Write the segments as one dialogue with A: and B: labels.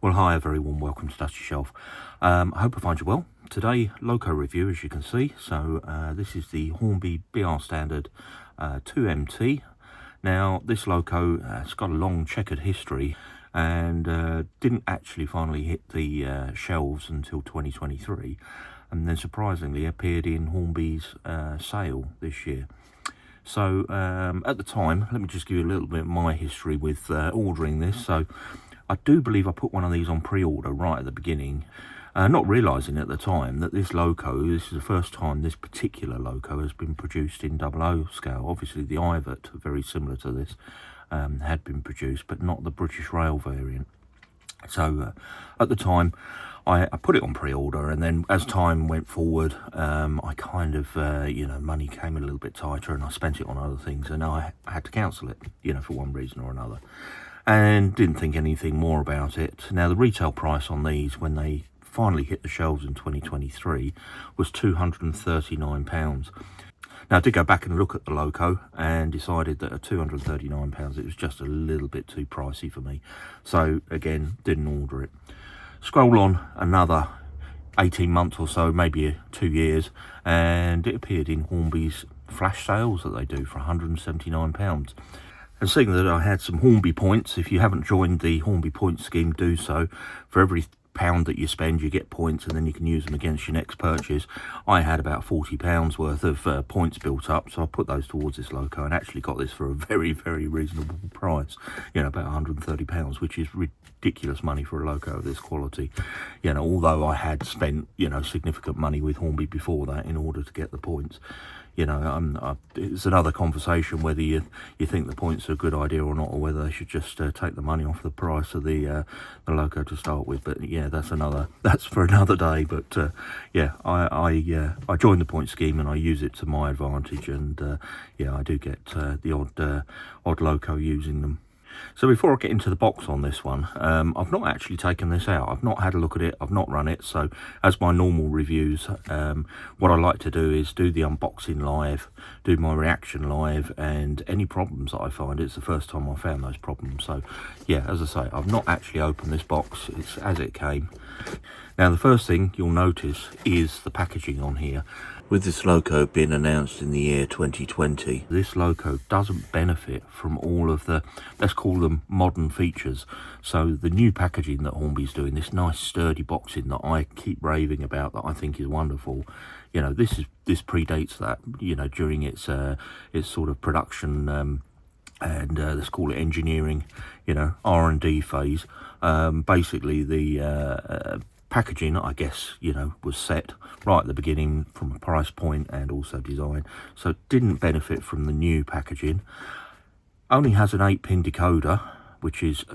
A: Well, hi everyone, welcome to Dusty Shelf. I hope I find you well. Today, Loco review, as you can see. So this is the Hornby BR Standard 2MT. Now, this Loco has got a long checkered history and didn't actually finally hit the shelves until 2023. And then surprisingly appeared in Hornby's sale this year. So at the time, let me just give you a little bit of my history with ordering this. So I do believe I put one of these on pre-order right at the beginning, not realising at the time that this is the first time this particular Loco has been produced in 00 scale. Obviously the Ivet, very similar to this, had been produced, but not the British Rail variant. So at the time, I put it on pre-order, and then as time went forward, I kind of, money came a little bit tighter and I spent it on other things, and I had to cancel it, for one reason or another. And didn't think anything more about it. Now, the retail price on these, when they finally hit the shelves in 2023, was £239. Now, I did go back and look at the Loco and decided that at £239, it was just a little bit too pricey for me. So, again, didn't order it. Scroll on another 18 months or so, maybe 2 years, and it appeared in Hornby's flash sales that they do for £179. And seeing that I had some Hornby points, if you haven't joined the Hornby point scheme, do so. For every £1 that you spend, you get points, and then you can use them against your next purchase. I had about £40 worth of points built up, so I put those towards this Loco and actually got this for a very, very reasonable price. About £130, which is ridiculous money for a Loco of this quality. Although I had spent, significant money with Hornby before that in order to get the points. It's another conversation whether you think the points are a good idea or not, or whether they should just take the money off the price of the Loco to start with. But yeah, that's for another day. But I joined the point scheme and I use it to my advantage, and I do get the odd Loco using them. So before I get into the box on this one, I've not actually taken this out. I've not had a look at it. I've not run it. So as my normal reviews, what I like to do is do the unboxing live, do my reaction live, and any problems that I find, it's the first time I found those problems. So yeah, as I say, I've not actually opened this box. It's as it came. Now, the first thing you'll notice is the packaging on here. With this Loco being announced in the year 2020, this Loco doesn't benefit from all of the, let's call them modern features. So the new packaging that Hornby's doing, this nice sturdy boxing that I keep raving about, that I think is wonderful. This predates that, during its sort of production and let's call it engineering, R&D phase. Basically the packaging, I guess, was set right at the beginning from a price point and also design, so it didn't benefit from the new packaging. Only has an 8-pin decoder, which is,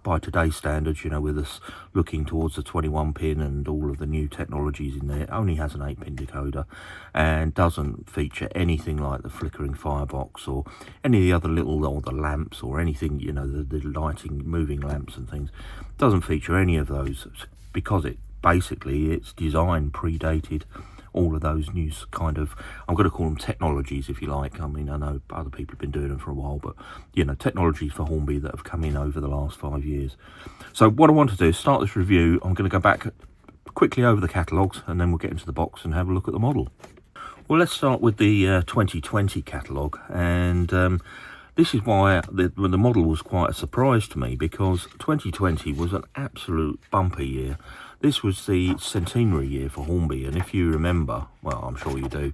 A: by today's standards, with us looking towards the 21-pin and all of the new technologies in there, it only has an 8-pin decoder and doesn't feature anything like the flickering firebox or any of the other little, or the lamps or anything, the lighting, moving lamps and things. Doesn't feature any of those, because its design predated all of those new kind of, I'm going to call them technologies, if you like. I mean, I know other people have been doing them for a while, but technologies for Hornby that have come in over the last 5 years. So what I want to do is start this review. I'm going to go back quickly over the catalogues, and then we'll get into the box and have a look at the model. Well, let's start with the 2020 catalogue, and this is why the model was quite a surprise to me, because 2020 was an absolute bumper year. This was the centenary year for Hornby, and if you remember, well, I'm sure you do,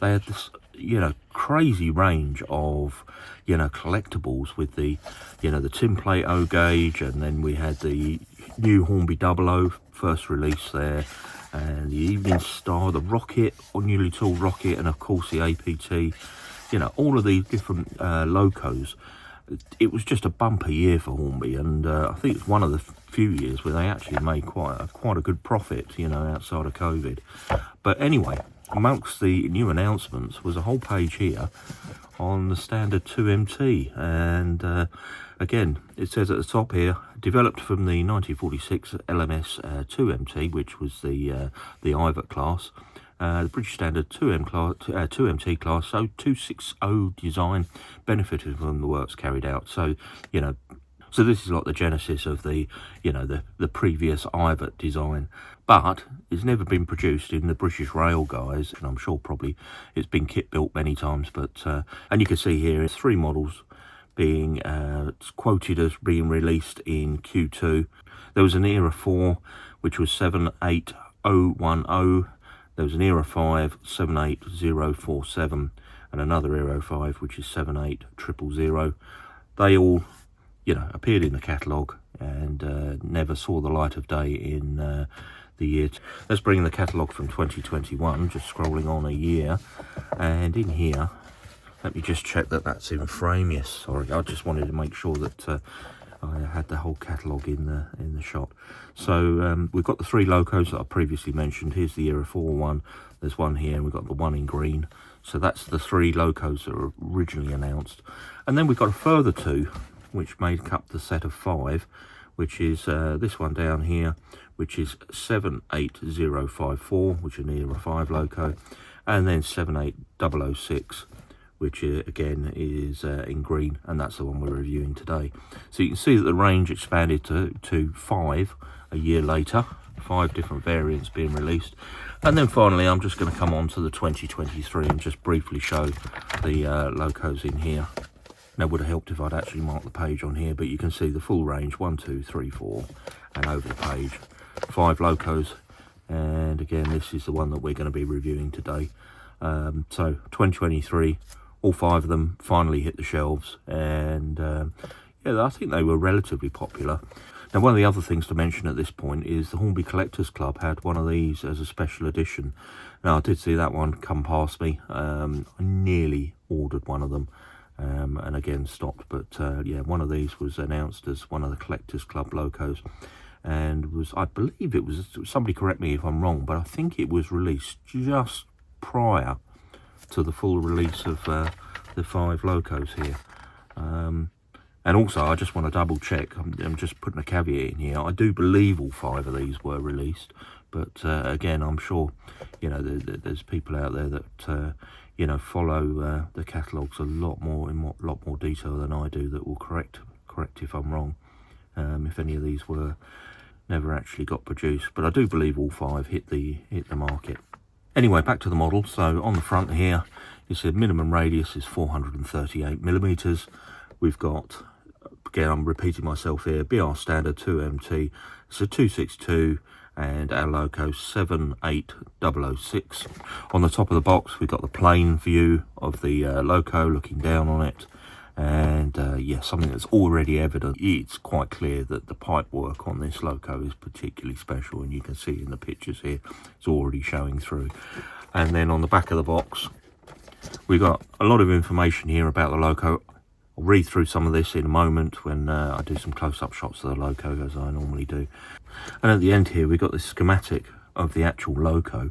A: they had this, crazy range of, collectibles with the, the tin plate O gauge, and then we had the new Hornby 00 first release there, and the Evening Star, the Rocket, or newly tooled Rocket, and of course the APT. All of these different Locos. It was just a bumper year for Hornby, and I think it's one of the few years where they actually made quite a good profit, outside of COVID. But anyway, amongst the new announcements was a whole page here on the standard 2MT, and again, it says at the top here, developed from the 1946 LMS 2MT, which was the Ivet class. The British Standard 2MT class, so 260 design benefited from the works carried out. So, So this is like the genesis of the, you know, the previous Ivet design, but it's never been produced in the British Rail guys, and I'm sure probably it's been kit built many times. But and you can see here it's 3 models being quoted as being released in Q2. There was an Era 4 which was 78010. There was an Era 5 78047 and another Era 5 which is 78000. They all, you know, appeared in the catalogue and never saw the light of day in the year. Let's bring the catalogue from 2021, just scrolling on a year, and in here, let me just check that that's in frame. Yes, sorry, I just wanted to make sure that I had the whole catalogue in the shot. So we've got the 3 Locos that I previously mentioned. Here's the Era 4 one, there's one here, and we've got the one in green. So that's the 3 Locos that were originally announced. And then we've got a further 2, which make up the set of 5, which is this one down here, which is 78054, which is an Era 5 Loco, and then 78006, which again is in green, and that's the one we're reviewing today. So you can see that the range expanded to 5 a year later, 5 different variants being released. And then finally, I'm just going to come on to the 2023 and just briefly show the Locos in here. Now, would have helped if I'd actually marked the page on here, but you can see the full range, 1, 2, 3, 4, and over the page, 5 Locos. And again, this is the one that we're going to be reviewing today. So 2023, all 5 of them finally hit the shelves, and yeah, I think they were relatively popular. Now, one of the other things to mention at this point is the Hornby Collectors Club had one of these as a special edition. Now, I did see that one come past me. I nearly ordered one of them. And again stopped, but yeah, one of these was announced as one of the Collectors Club Locos, and was, I believe it was, somebody correct me if I'm wrong, but I think it was released just prior to the full release of the 5 Locos here. And also, I just want to double check, I'm just putting a caveat in here, I do believe all 5 of these were released, but again, I'm sure, you know, there's people out there that you know, follow the catalogues a lot more detail than I do, that will correct if I'm wrong, if any of these were never actually got produced. But I do believe all 5 hit the market. Anyway, back to the model. So on the front here, you see the minimum radius is 438 millimeters. We've got, again, I'm repeating myself here, BR standard 2MT. It's a 262. And our Loco 78006. On the top of the box, we've got the plain view of the Loco looking down on it, and yeah, something that's already evident. It's quite clear that the pipe work on this Loco is particularly special, and you can see in the pictures here it's already showing through. And then on the back of the box, we've got a lot of information here about the Loco. I'll read through some of this in a moment when I do some close-up shots of the Loco, as I normally do. And at the end here, we've got this schematic of the actual Loco.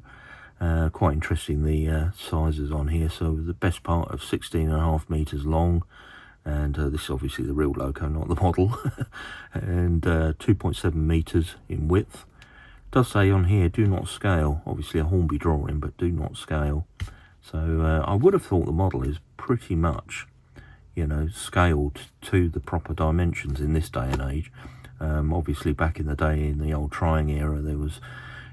A: Quite interesting, the sizes on here. So the best part of 16.5 meters long, and this is obviously the real Loco, not the model, and 2.7 meters in width. It does say on here, do not scale. Obviously a Hornby drawing, but do not scale. So I would have thought the model is pretty much, you know, scaled to the proper dimensions in this day and age. Obviously back in the day, in the old trying era, there was,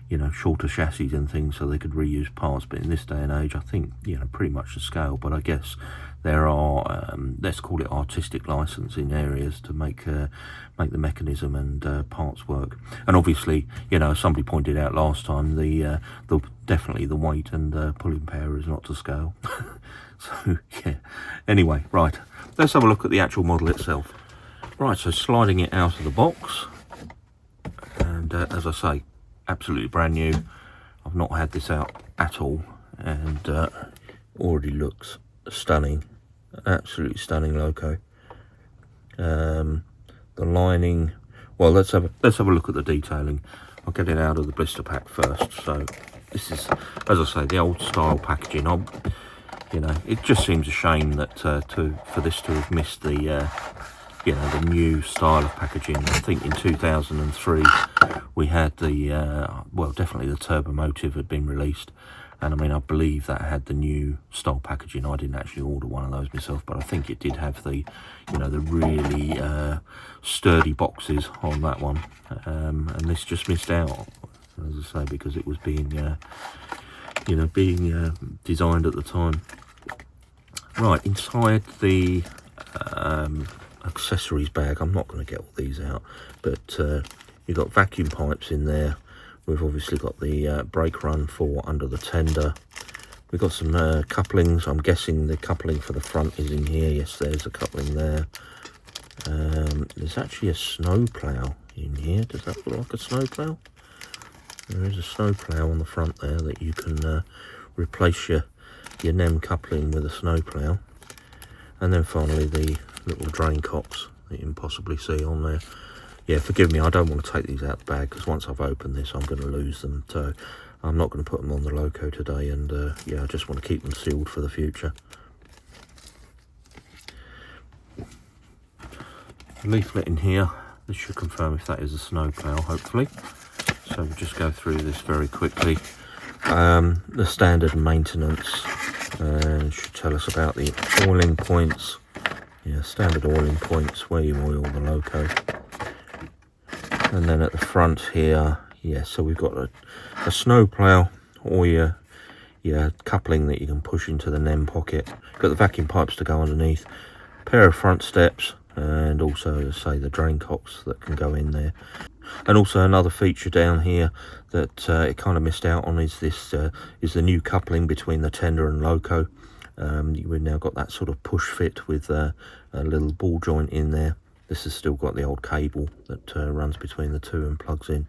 A: you know, shorter chassis and things so they could reuse parts, but in this day and age, I think, you know, pretty much the scale. But I guess there are, let's call it artistic license in areas to make the mechanism and parts work. And obviously, you know, somebody pointed out last time, the definitely the weight and pulling power is not to scale. So yeah, anyway, right, let's have a look at the actual model itself. Right, so sliding it out of the box, and as I say, absolutely brand new. I've not had this out at all, and already looks stunning, absolutely stunning Loco. The lining, well, let's have a look at the detailing. I'll get it out of the blister pack first. So this is, as I say, the old style packaging. You know, it just seems a shame that for this to have missed the you know, the new style of packaging. I think in 2003 we had the well, definitely the Turbo Motive had been released, And I mean, I believe that had the new style packaging. I didn't actually order one of those myself, but I think it did have the, you know, the really sturdy boxes on that one. And this just missed out, as I say, because it was being, you know, being designed at the time. Right, inside the accessories bag, I'm not going to get all these out, but you've got vacuum pipes in there. We've obviously got the brake run for under the tender. We've got some couplings. I'm guessing the coupling for the front is in here. Yes, there's a coupling there. There's actually a snow plough in here. Does that look like a snow plough? There is a snow plough on the front there that you can replace your NEM coupling with a snow plough. And then finally the little drain cocks that you can possibly see on there. Yeah, forgive me, I don't want to take these out the bag, because once I've opened this I'm going to lose them. So I'm not going to put them on the Loco today, and yeah, I just want to keep them sealed for the future. Leaflet in here, this should confirm if that is a snow plough, hopefully. So we'll just go through this very quickly. The standard maintenance should tell us about the oiling points. Yeah, standard oiling points where you oil the Loco. And then at the front here, yeah, so we've got a snow plough, or your coupling that you can push into the NEM pocket. Got the vacuum pipes to go underneath, a pair of front steps, and also, say, the drain cocks that can go in there. And also another feature down here that it kind of missed out on is this is the new coupling between the tender and Loco. We've now got that sort of push fit with a little ball joint in there. This has still got the old cable that runs between the two and plugs in.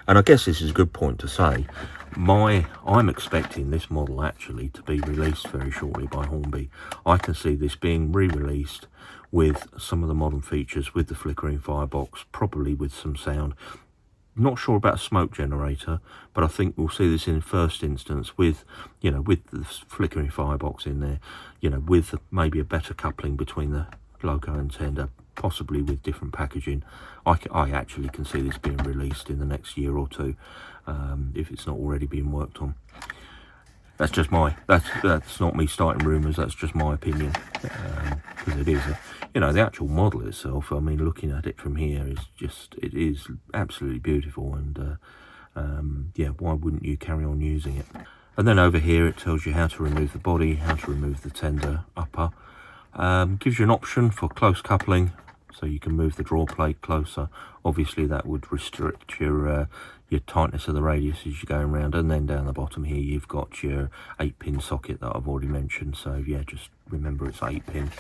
A: And I guess this is a good point to say, I'm expecting this model actually to be released very shortly by Hornby. I can see this being re-released with some of the modern features, with the flickering firebox, probably with some sound. Not sure about a smoke generator, but I think we'll see this in first instance with, you know, with the flickering firebox in there, you know, with maybe a better coupling between the Loco and tender, possibly with different packaging. I actually can see this being released in the next year or two, if it's not already being worked on. That's just that's not me starting rumours, that's just my opinion, because it is, you know, the actual model itself, I mean, looking at it from here is just, it is absolutely beautiful, and yeah, why wouldn't you carry on using it? And then over here it tells you how to remove the body, how to remove the tender upper. Gives you an option for close coupling, so you can move the draw plate closer. Obviously that would restrict your tightness of the radius as you're going around. And then down the bottom here you've got your 8-pin socket that I've already mentioned, so yeah, just remember it's 8-pin.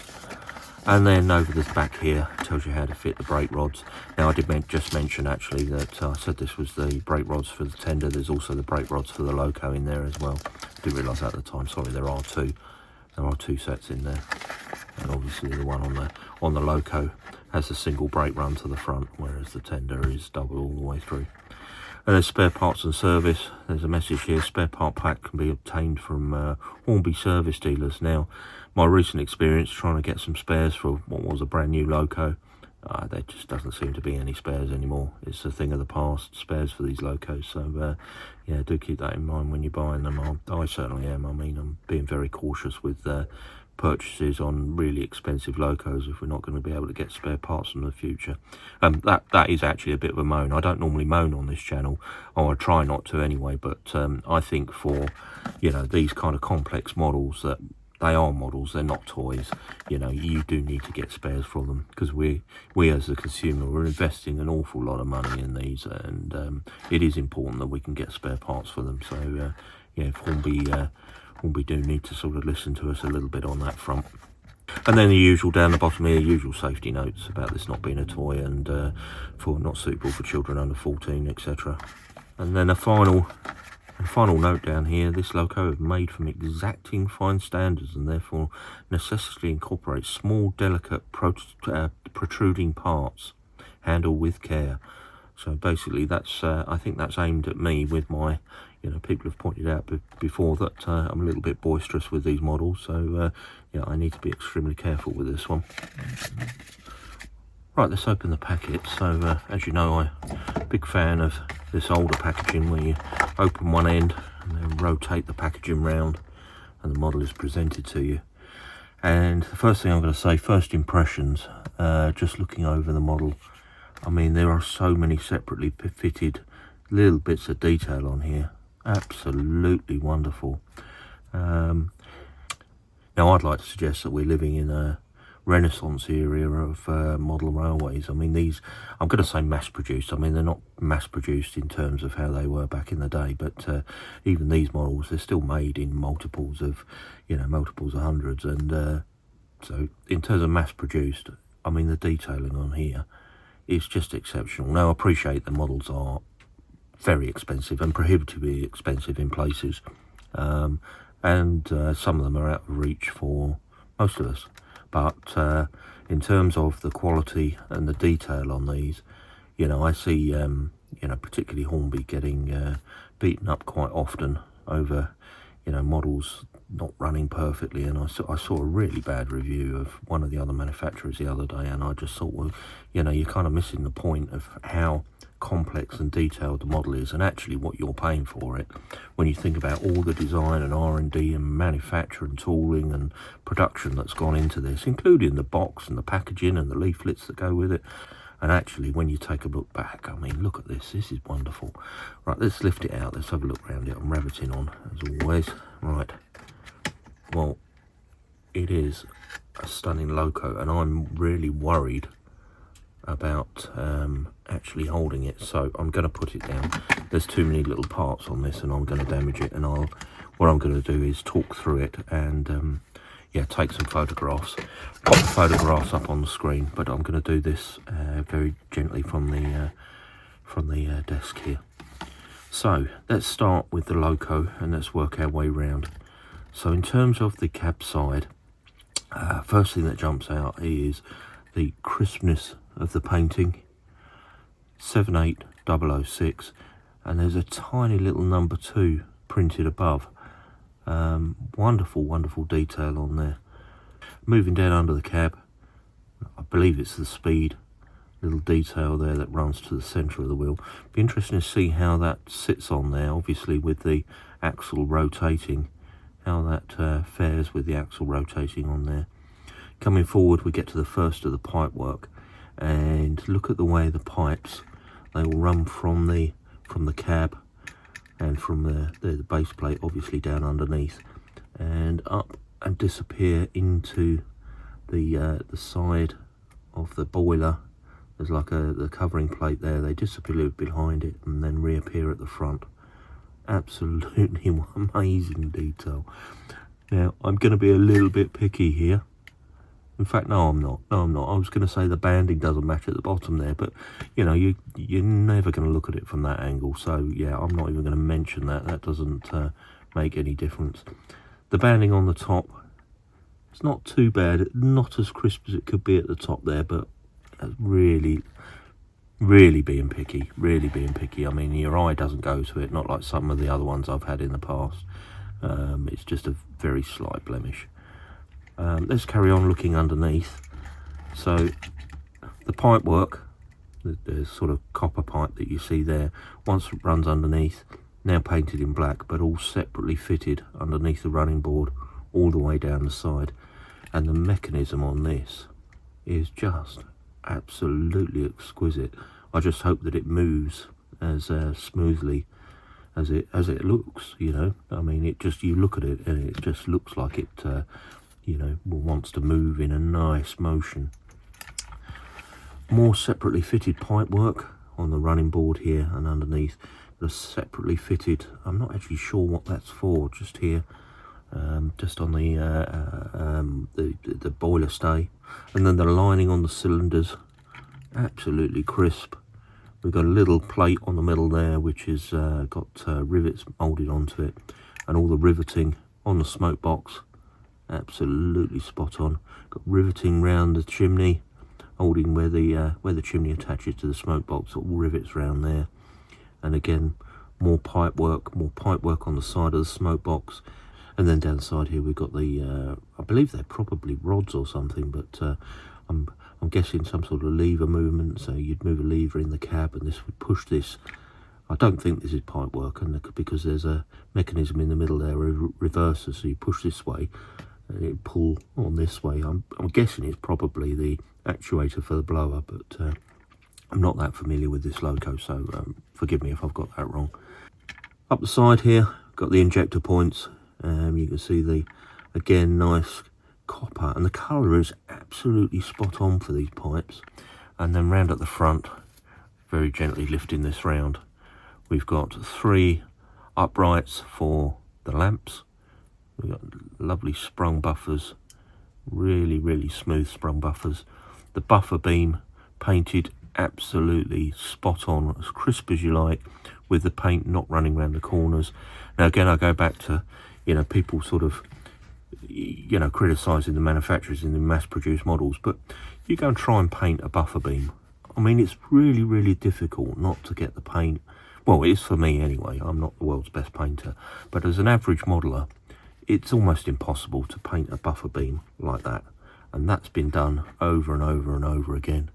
A: And then over the back here it tells you how to fit the brake rods. Now I did just mention actually that I said this was the brake rods for the tender. There's also the brake rods for the Loco in there as well. Didn't realise that at the time, sorry, there are two. There are two sets in there, and obviously the one on the Loco has a single brake run to the front, whereas the tender is double all the way through. And there's spare parts and service. There's a message here: spare part pack can be obtained from Hornby service dealers. Now, my recent experience trying to get some spares for what was a brand new Loco, there just doesn't seem to be any spares anymore. It's a thing of the past, spares for these Locos. So yeah, do keep that in mind when you're buying them. I certainly am. I mean, I'm being very cautious with purchases on really expensive Locos if we're not going to be able to get spare parts in the future. That is actually a bit of a moan. I don't normally moan on this channel, or I try not to anyway, but I think for, you know, these kind of complex models, that they are models, they're not toys, you know, you do need to get spares for them, because we as a consumer, we're investing an awful lot of money in these, and it is important that we can get spare parts for them. So yeah, if Hornby do need to sort of listen to us a little bit on that front. And then the usual down the bottom here, usual safety notes about this not being a toy, and for not suitable for children under 14, etc. And then a final note down here: this Loco is made from exacting fine standards, and therefore necessarily incorporates small, delicate, protruding parts. Handle with care. So basically that's I think that's aimed at me with my, you know, people have pointed out before that I'm a little bit boisterous with these models, so yeah, I need to be extremely careful with this one. Right, let's open the packet. So as you know, I'm a big fan of this older packaging where you open one end and then rotate the packaging round and the model is presented to you. And the first thing I'm going to say, first impressions, just looking over the model, I mean, there are so many separately fitted little bits of detail on here. Absolutely wonderful. Now, I'd like to suggest that we're living in a Renaissance era of model railways. I mean, these, I'm going to say mass-produced. I mean, they're not mass-produced in terms of how they were back in the day, but even these models, they're still made in multiples of, you know, multiples of hundreds. And so in terms of mass-produced, I mean, the detailing on here is just exceptional. Now, I appreciate the models are very expensive and prohibitively expensive in places, and some of them are out of reach for most of us. But in terms of the quality and the detail on these, you know, I see, you know, particularly Hornby getting beaten up quite often over, you know, models not running perfectly. And I saw a really bad review of one of the other manufacturers the other day, and I just thought, well, you know, you're kind of missing the point of how complex and detailed the model is, and actually what you're paying for it when you think about all the design and R&D and manufacture and tooling and production that's gone into this, including the box and the packaging and the leaflets that go with it. And actually, when you take a look back, I mean, look at this. This is wonderful. Right, let's lift it out. Let's have a look around it. I'm rabbiting on, as always. Right. Well, it is a stunning Loco, and I'm really worried about actually holding it, so I'm going to put it down. There's too many little parts on this and I'm going to damage it, and what I'm going to do is talk through it and yeah, take some photographs, pop the photographs up on the screen, but I'm going to do this very gently from the desk here. So let's start with the Loco and let's work our way round. So in terms of the cab side, first thing that jumps out is the crispness of the painting, 78006, and there's a tiny little number 2 printed above. Wonderful, wonderful detail on there. Moving down under the cab, I believe it's the speed, little detail there that runs to the centre of the wheel. Be interesting to see how that sits on there, obviously with the axle rotating, how that fares with the axle rotating on there. Coming forward, we get to the first of the pipe work, and look at the way the pipes, they will run from the cab and from the base plate, obviously down underneath, and up and disappear into the side of the boiler. There's like the covering plate there. They disappear behind it and then reappear at the front. Absolutely amazing detail. Now, I'm going to be a little bit picky here. In fact, no, I'm not. No, I'm not. I was going to say the banding doesn't match at the bottom there, but, you know, you're never going to look at it from that angle. So, yeah, I'm not even going to mention that. That doesn't make any difference. The banding on the top, it's not too bad. Not as crisp as it could be at the top there, but really, really being picky. Really being picky. I mean, your eye doesn't go to it, not like some of the other ones I've had in the past. It's just a very slight blemish. Let's carry on looking underneath. So the pipe work, the sort of copper pipe that you see there, once it runs underneath, now painted in black, but all separately fitted underneath the running board all the way down the side. And the mechanism on this is just absolutely exquisite. I just hope that it moves as smoothly as it looks, you know. I mean, it just, you look at it and it just looks like it you know, wants to move in a nice motion. More separately fitted pipe work on the running board here and underneath. The separately fitted, I'm not actually sure what that's for, just here, just on the boiler stay. And then the lining on the cylinders, absolutely crisp. We've got a little plate on the middle there which has got rivets moulded onto it, and all the riveting on the smoke box, absolutely spot on. Got riveting round the chimney, holding where the chimney attaches to the smoke box, all rivets round there. And again, more pipe work on the side of the smoke box. And then down the side here we've got the I believe they're probably rods or something, but I'm guessing some sort of lever movement. So you'd move a lever in the cab and this would push this I don't think this is pipe work, and because there's a mechanism in the middle there, a reverser, so you push this way and it pull on this way. I'm guessing it's probably the actuator for the blower, but I'm not that familiar with this Loco, so forgive me if I've got that wrong. Up the side here, got the injector points. You can see the, again, nice copper, and the colour is absolutely spot on for these pipes. And then round at the front, very gently lifting this round, we've got 3 uprights for the lamps. We've got lovely sprung buffers, really smooth sprung buffers. The buffer beam painted absolutely spot on, as crisp as you like, with the paint not running around the corners. Now again, I go back to, you know, people sort of, you know, criticising the manufacturers in the mass-produced models, but you go and try and paint a buffer beam. I mean, it's really difficult not to get the paint. Well, it is for me anyway. I'm not the world's best painter, but as an average modeller, it's almost impossible to paint a buffer beam like that, and that's been done over and over again.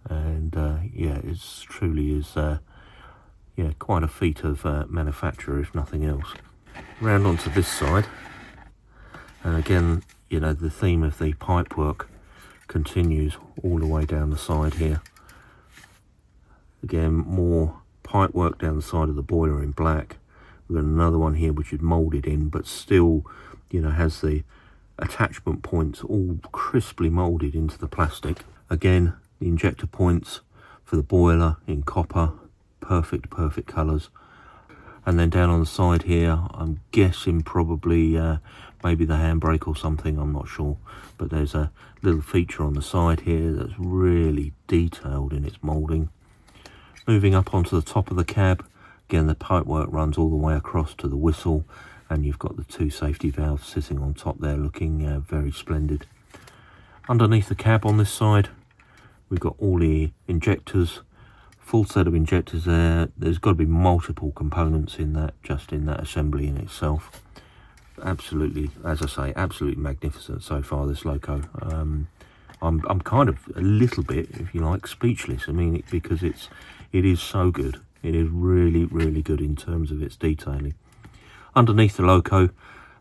A: And yeah, it truly is yeah, quite a feat of manufacture, if nothing else. Round onto this side, and again, you know, the theme of the pipe work continues all the way down the side here. Again, more pipe work down the side of the boiler in black. We've got another one here which is moulded in, but still, you know, has the attachment points all crisply moulded into the plastic. Again, the injector points for the boiler in copper, perfect colours. And then down on the side here, I'm guessing probably maybe the handbrake or something, I'm not sure, but there's a little feature on the side here that's really detailed in its moulding. Moving up onto the top of the cab, again the pipework runs all the way across to the whistle, and you've got the 2 safety valves sitting on top there, looking very splendid. Underneath the cab on this side, we've got all the injectors, full set of injectors there. There's got to be multiple components in that, just in that assembly in itself. Absolutely, as I say, absolutely magnificent so far, this Loco. I'm kind of a little bit, if you like, speechless. I mean, because it is so good. It is really good in terms of its detailing. Underneath the Loco,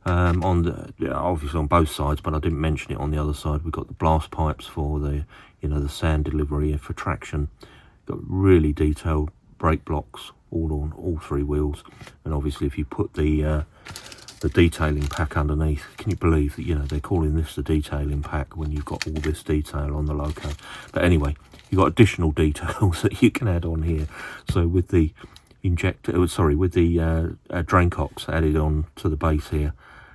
A: on the, obviously on both sides, but I didn't mention it on the other side, we've got the blast pipes for the, you know, the sand delivery and for traction. Got really detailed brake blocks all on all 3 wheels, and obviously if you put the detailing pack underneath, can you believe that, you know, they're calling this the detailing pack when you've got all this detail on the Loco? But anyway, you've got additional details that you can add on here. So with the injector, sorry, with the drain cocks added on to the base here,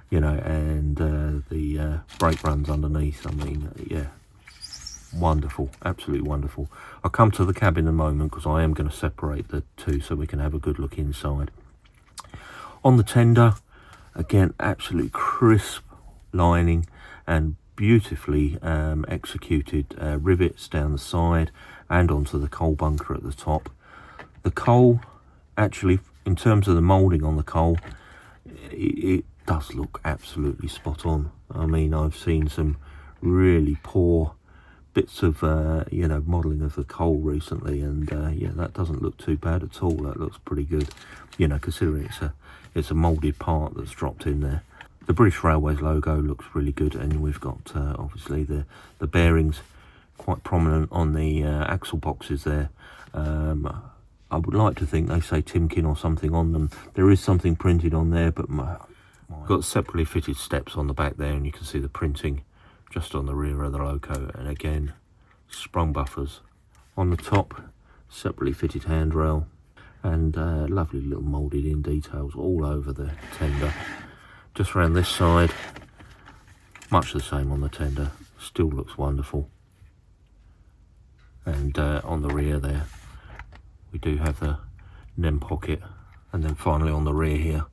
A: you know, and the brake runs underneath, I mean, yeah, wonderful, absolutely wonderful. I'll come to the cab in a moment because I am going to separate the 2 so we can have a good look inside. On the tender, again, absolutely crisp lining and beautifully executed rivets down the side and onto the coal bunker at the top. The coal, actually, in terms of the moulding on the coal, it does look absolutely spot on. I mean, I've seen some really poor bits of you know, modelling of the coal recently, and yeah, that doesn't look too bad at all. That looks pretty good, you know, considering it's a moulded part that's dropped in there. The British Railways logo looks really good, and we've got obviously the bearings quite prominent on the axle boxes there. I would like to think they say Timken or something on them. There is something printed on there, but got separately fitted steps on the back there, and you can see the printing just on the rear of the Loco. And again, sprung buffers on the top, separately fitted handrail, and lovely little moulded in details all over the tender. Just around this side, much the same on the tender, still looks wonderful. And on the rear there, we do have the NEM pocket, and then finally on the rear here,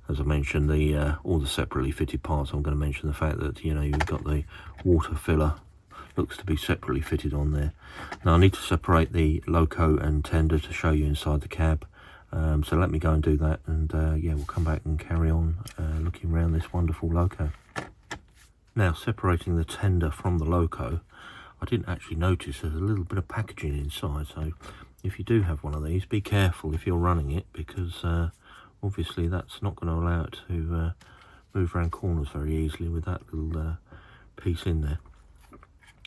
A: as I mentioned, the all the separately fitted parts. I'm going to mention the fact that, you know, you've got the water filler, looks to be separately fitted on there. Now I need to separate the Loco and tender to show you inside the cab, so let me go and do that, and yeah, we'll come back and carry on looking around this wonderful Loco. Now, separating the tender from the Loco, I didn't actually notice there's a little bit of packaging inside, so if you do have one of these, be careful if you're running it, because obviously that's not going to allow it to move around corners very easily with that little piece in there.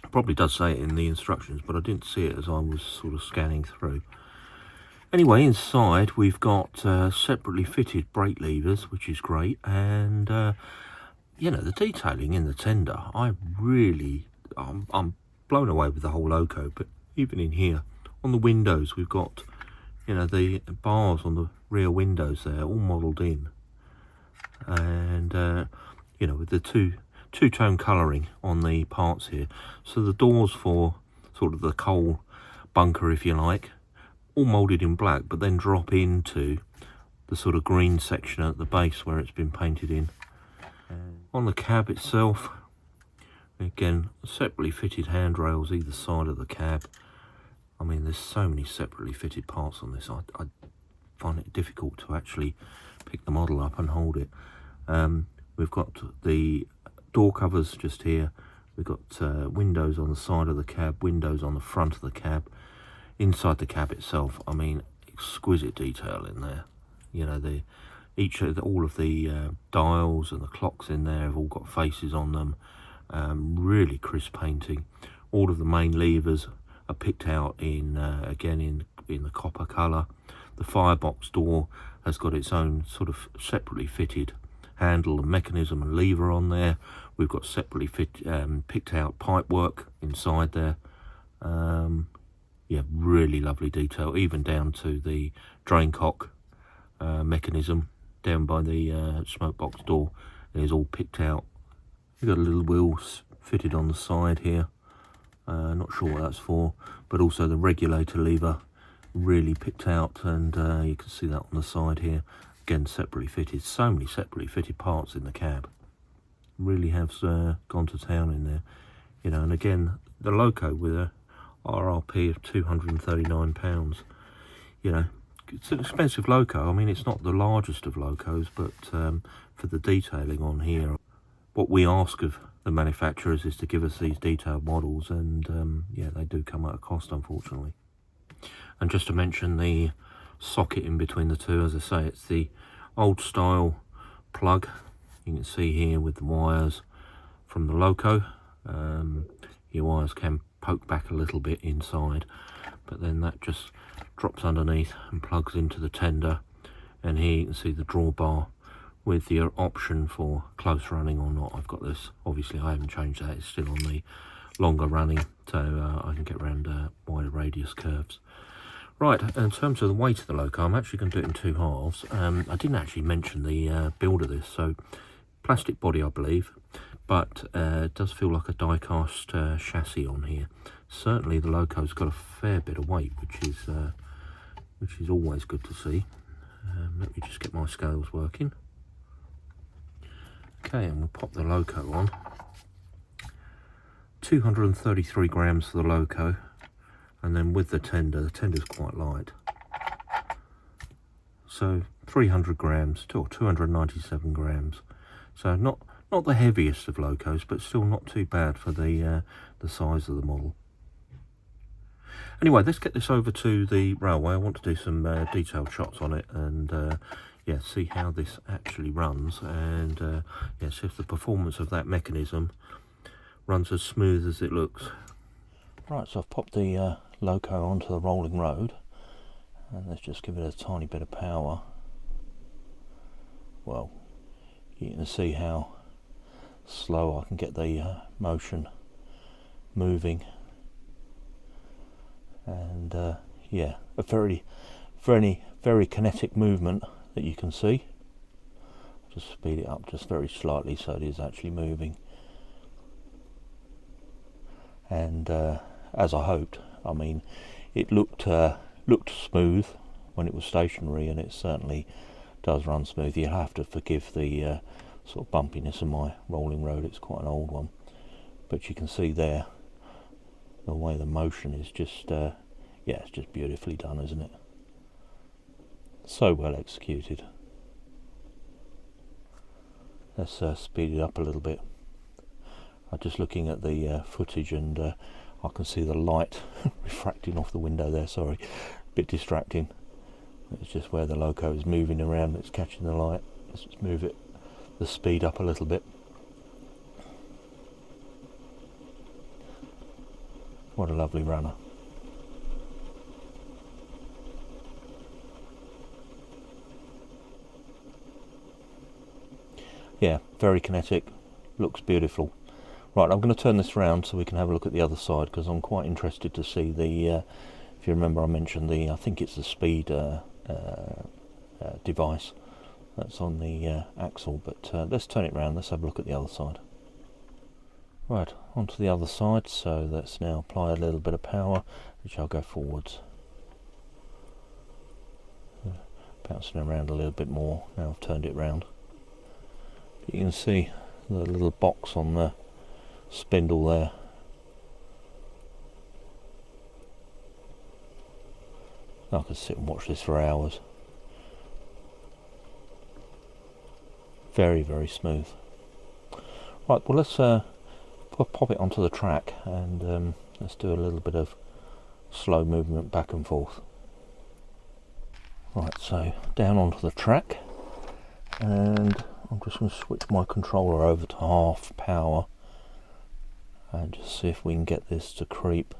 A: It probably does say it in the instructions, but I didn't see it as I was sort of scanning through. Anyway, inside we've got separately fitted brake levers, which is great, and you know, the detailing in the tender, I'm blown away with the whole Loco. But even in here on the windows, we've got, you know, the bars on the rear windows there all modelled in, and you know, with the two-tone colouring on the parts here. So the doors for sort of the coal bunker, if you like, all moulded in black, but then drop into the sort of green section at the base where it's been painted in. On the cab itself, again, separately fitted handrails either side of the cab. I mean, there's so many separately fitted parts on this, I find it difficult to actually pick the model up and hold it. We've got the door covers just here. We've got windows on the side of the cab, windows on the front of the cab. Inside the cab itself, I mean, exquisite detail in there. You know, all of the dials and the clocks in there have all got faces on them. Really crisp painting. All of the main levers are picked out in again in the copper colour. The firebox door has got its own sort of separately fitted handle and mechanism and lever on there. We've got separately picked out pipework inside there. Yeah, really lovely detail, even down to the drain cock mechanism down by the smoke box door. It's all picked out. We've got little wheels fitted on the side here. Not sure what that's for, but also the regulator lever really picked out, and you can see that on the side here. Again, separately fitted. So many separately fitted parts in the cab. Really have gone to town in there. You know, and again, the Loco with a RRP of £239. You know, it's an expensive Loco. I mean, it's not the largest of Locos, but for the detailing on here, what we ask of the manufacturers is to give us these detailed models, and yeah, they do come at a cost, unfortunately. And just to mention the socket in between the two, as I say, it's the old style plug. You can see here with the wires from the Loco. Your wires can poke back a little bit inside, but then that just drops underneath and plugs into the tender. And here you can see the drawbar with the option for close running or not. I've got this, obviously I haven't changed that, it's still on the longer running, so I can get around wider radius curves. Right, in terms of the weight of the Loco, I'm actually going to do it in two halves. I didn't actually mention the build of this. So plastic body, I believe, but it does feel like a die-cast chassis on here. Certainly the Loco's got a fair bit of weight, which is always good to see. Let me just get my scales working. Okay, and we'll pop the Loco on. 233 grams for the Loco, and then with the tender's quite light. So 300 grams or 297 grams. So not the heaviest of Locos, but still not too bad for the size of the model. Anyway, let's get this over to the railway. I want to do some detailed shots on it, and yeah, see how this actually runs, and yeah, see if the performance of that mechanism runs as smooth as it looks. Right, so I've popped the Loco onto the rolling road, and let's just give it a tiny bit of power. Well, you can see how slow I can get the motion moving, and yeah, a very kinetic movement that you can see. Just speed it up just very slightly so it is actually moving, and as I hoped. I mean, it looked smooth when it was stationary, and it certainly does run smooth. You have to forgive the sort of bumpiness of my rolling road. It's quite an old one, but you can see there the way the motion is just yeah, it's just beautifully done, isn't it? So well executed. Let's speed it up a little bit. I'm just looking at the footage, and I can see the light refracting off the window there, sorry. bit distracting. It's just where the Loco is moving around, it's catching the light. Let's just move it, the speed up a little bit. What a lovely runner. Yeah, very kinetic, looks beautiful. Right, I'm going to turn this around so we can have a look at the other side, because I'm quite interested to see the, if you remember I mentioned the, I think it's the speed device that's on the axle, but let's turn it around, let's have a look at the other side. Right, onto the other side, so let's now apply a little bit of power, which I'll go forwards. Bouncing around a little bit more, now I've turned it round. You can see the little box on the spindle there. I could sit and watch this for hours. Very, very smooth. Right, well let's pop it onto the track and let's do a little bit of slow movement back and forth. Right, so down onto the track, and I'm just going to switch my controller over to half power and just see if we can get this to creep.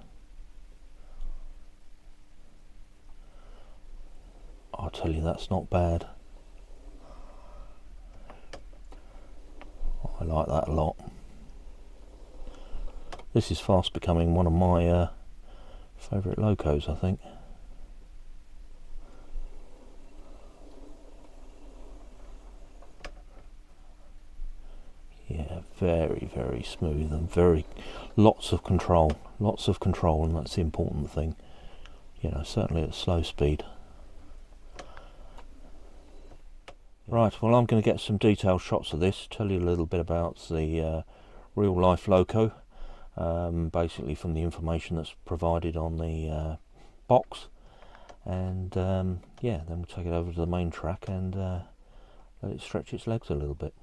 A: I'll tell you, that's not bad. I like that a lot. This is fast becoming one of my favourite Locos, I think. Yeah, very, very smooth and very lots of control, and that's the important thing. You know, certainly at slow speed. Right, well I'm going to get some detailed shots of this, tell you a little bit about the real life Loco, basically from the information that's provided on the box, and yeah, then we'll take it over to the main track and let it stretch its legs a little bit.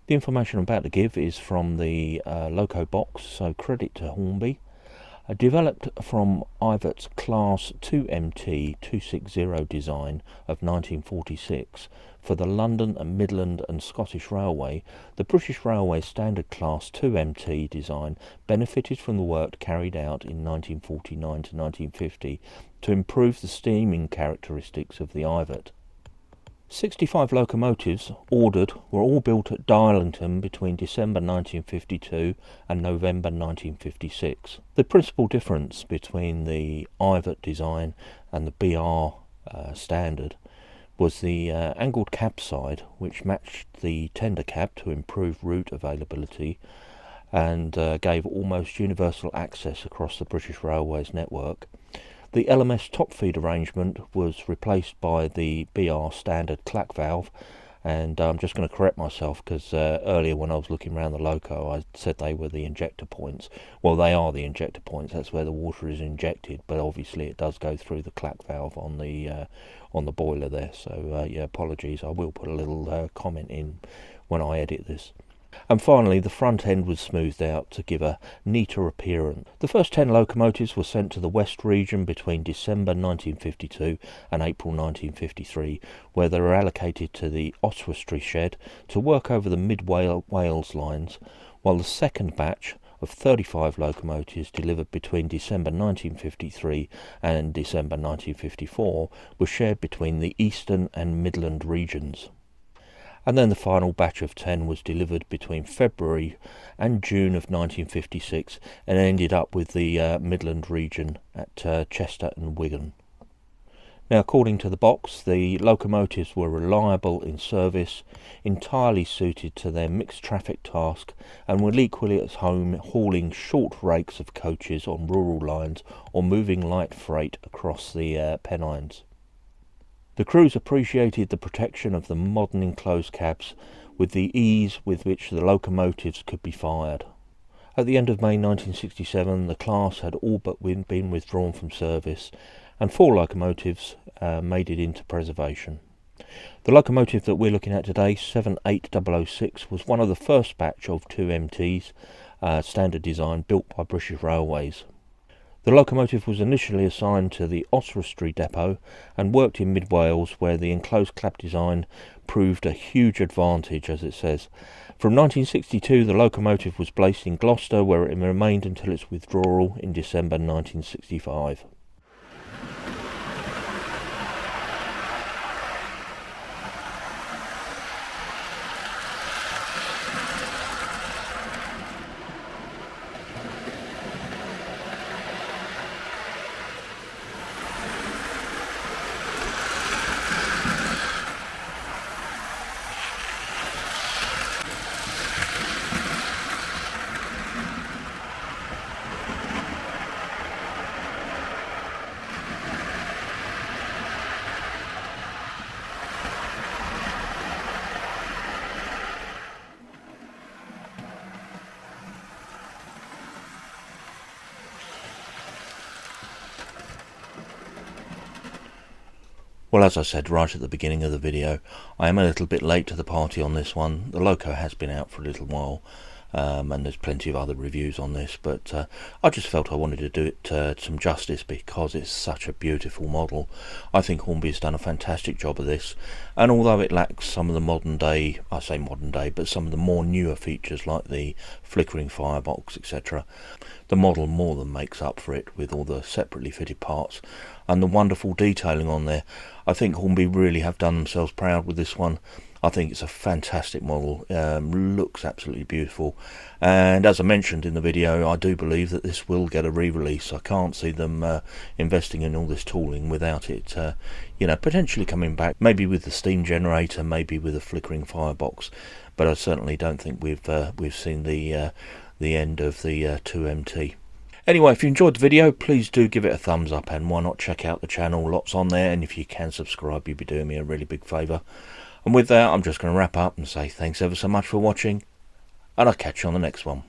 A: The information I'm about to give is from the Loco box, so credit to Hornby. Developed from Ivert's Class 2MT 260 design of 1946 for the London and Midland and Scottish Railway, the British Railway Standard Class 2MT design benefited from the work carried out in 1949 to 1950 to improve the steaming characteristics of the Ivert. 65 locomotives ordered were all built at Darlington between December 1952 and November 1956. The principal difference between the Ivert design and the BR standard was the angled cab side, which matched the tender cab to improve route availability and gave almost universal access across the British Railways network. The LMS top feed arrangement was replaced by the BR standard clack valve, and I'm just going to correct myself because earlier when I was looking around the Loco I said they were the injector points. Well, they are the injector points, that's where the water is injected, but obviously it does go through the clack valve on the boiler there, so yeah, apologies. I will put a little comment in when I edit this. And finally, the front end was smoothed out to give a neater appearance. The first 10 locomotives were sent to the West region between December 1952 and April 1953, where they were allocated to the Oswestry shed to work over the Mid-Wales lines, while the second batch of 35 locomotives delivered between December 1953 and December 1954 was shared between the Eastern and Midland regions. And then the final batch of 10 was delivered between February and June of 1956 and ended up with the Midland region at Chester and Wigan. Now, according to the box, the locomotives were reliable in service, entirely suited to their mixed traffic task, and were equally at home hauling short rakes of coaches on rural lines or moving light freight across the Pennines. The crews appreciated the protection of the modern enclosed cabs with the ease with which the locomotives could be fired. At the end of May 1967, the class had all but been withdrawn from service, and 4 locomotives made it into preservation. The locomotive that we're looking at today, 78006, was one of the first batch of 2MTs standard design built by British Railways. The locomotive was initially assigned to the Oswestry depot and worked in Mid Wales, where the enclosed cab design proved a huge advantage, as it says. From 1962 the locomotive was placed in Gloucester, where it remained until its withdrawal in December 1965. Well, as I said right at the beginning of the video, I am a little bit late to the party on this one. The Loco has been out for a little while, and there's plenty of other reviews on this, but I just felt I wanted to do it some justice because it's such a beautiful model. I think Hornby's done a fantastic job of this, and although it lacks some of the modern day, I say modern day, but some of the more newer features like the flickering firebox, etc., the model more than makes up for it with all the separately fitted parts and the wonderful detailing on there. I think Hornby really have done themselves proud with this one. I think it's a fantastic model, looks absolutely beautiful, and as I mentioned in the video, I do believe that this will get a re-release. I can't see them investing in all this tooling without it potentially coming back, maybe with the steam generator, maybe with a flickering firebox, but I certainly don't think we've seen the end of the 2MT. Anyway, if you enjoyed the video, please do give it a thumbs up, and why not check out the channel, lots on there, and if you can subscribe, you'd be doing me a really big favour. And with that, I'm just going to wrap up and say thanks ever so much for watching, and I'll catch you on the next one.